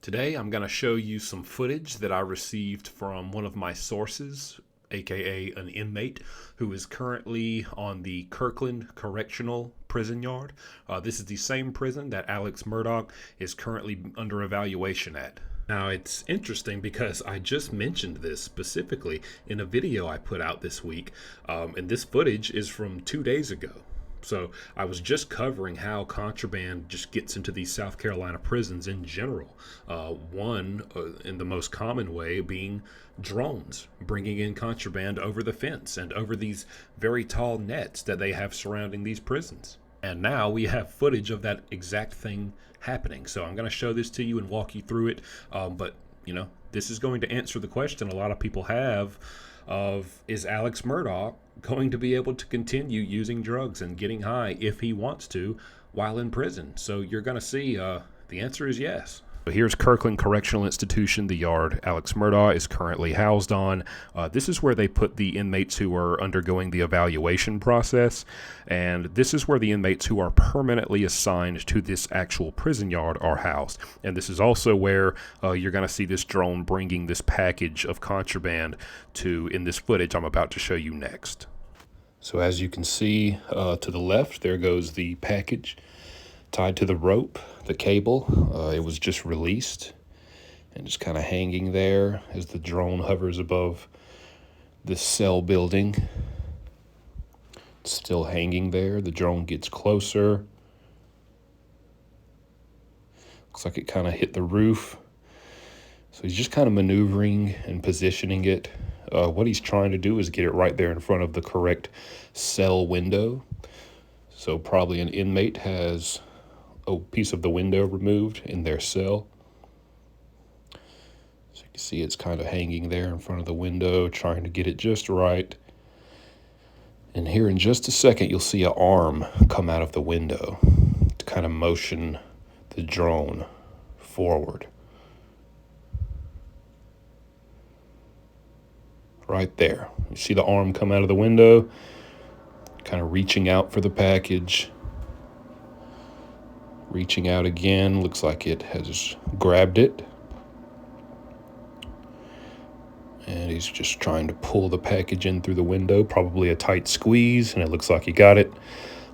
Today I'm going to show you some footage that I received from one of my sources, aka an inmate, who is currently on the Kirkland Correctional Prison Yard. This is the same prison that Alex Murdaugh is currently under evaluation at. Now it's interesting because I just mentioned this specifically in a video I put out this week, and this footage is from 2 days ago. So I was just covering how contraband just gets into these South Carolina prisons in general. One, in the most common way, being drones, bringing in contraband over the fence and over these very tall nets that they have surrounding these prisons. And now we have footage of that exact thing happening. So I'm going to show this to you and walk you through it. But, you know, this is going to answer the question a lot of people have of, is Alex Murdaugh going to be able to continue using drugs and getting high if he wants to while in prison? So you're going to see the answer is yes. So here's Kirkland Correctional Institution, the yard Alex Murdaugh is currently housed on. This is where they put the inmates who are undergoing the evaluation process, and this is where the inmates who are permanently assigned to this actual prison yard are housed. And this is also where you're going to see this drone bringing this package of contraband to in this footage I'm about to show you next. So as you can see to the left, there goes the package tied to the rope, the cable. It was just released and just kind of hanging there as the drone hovers above this cell building. It's still hanging there. The drone gets closer. Looks like it kind of hit the roof. So he's just kind of maneuvering and positioning it. What he's trying to do is get it right there in front of the correct cell window. So probably an inmate has a piece of the window removed in their cell. So you can see it's kind of hanging there in front of the window, trying to get it just right. And here in just a second, you'll see an arm come out of the window to kind of motion the drone forward. Right there. You see the arm come out of the window, kind of reaching out for the package. Reaching out again, looks like it has grabbed it. And he's just trying to pull the package in through the window, probably a tight squeeze, and it looks like he got it.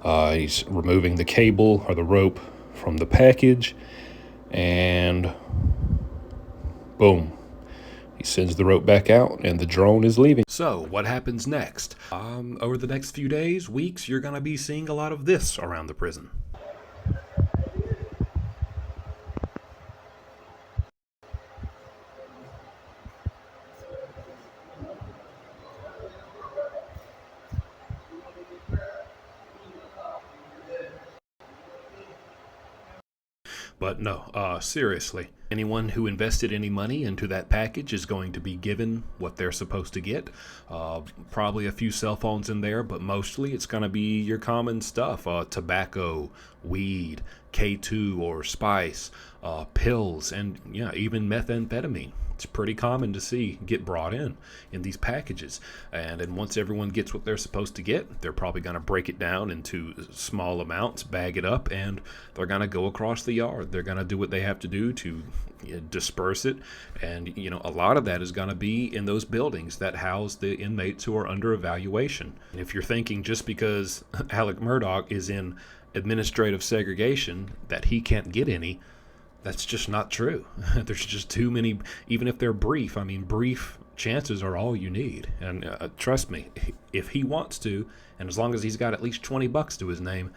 He's removing the cable or the rope from the package, and boom. He sends the rope back out, and the drone is leaving. So what happens next? Over the next few days, weeks, you're going to be seeing a lot of this around the prison. But no, seriously, anyone who invested any money into that package is going to be given what they're supposed to get. Probably a few cell phones in there, but mostly it's going to be your common stuff. Tobacco, weed, K2 or spice, pills, and yeah, even methamphetamine. It's pretty common to see get brought in these packages. And then once everyone gets what they're supposed to get, they're probably going to break it down into small amounts, bag it up, and they're going to go across the yard. They're going to do what they have to do to disperse it. And, you know, a lot of that is going to be in those buildings that house the inmates who are under evaluation. And if you're thinking just because Alex Murdaugh is in administrative segregation that he can't get any, that's just not true. There's just too many, even if they're brief. I mean, brief chances are all you need. And trust me, if he wants to, and as long as he's got at least $20 to his name,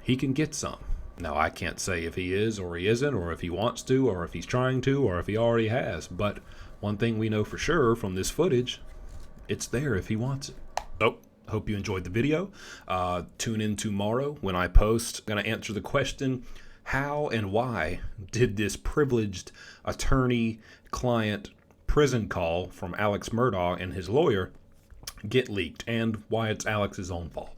he can get some. Now, I can't say if he is or he isn't, or if he wants to, or if he's trying to, or if he already has. But one thing we know for sure from this footage, it's there if he wants it. So, hope you enjoyed the video. Tune in tomorrow when I post. I'm going to answer the question, how and why did this privileged attorney-client prison call from Alex Murdaugh and his lawyer get leaked, and why it's Alex's own fault?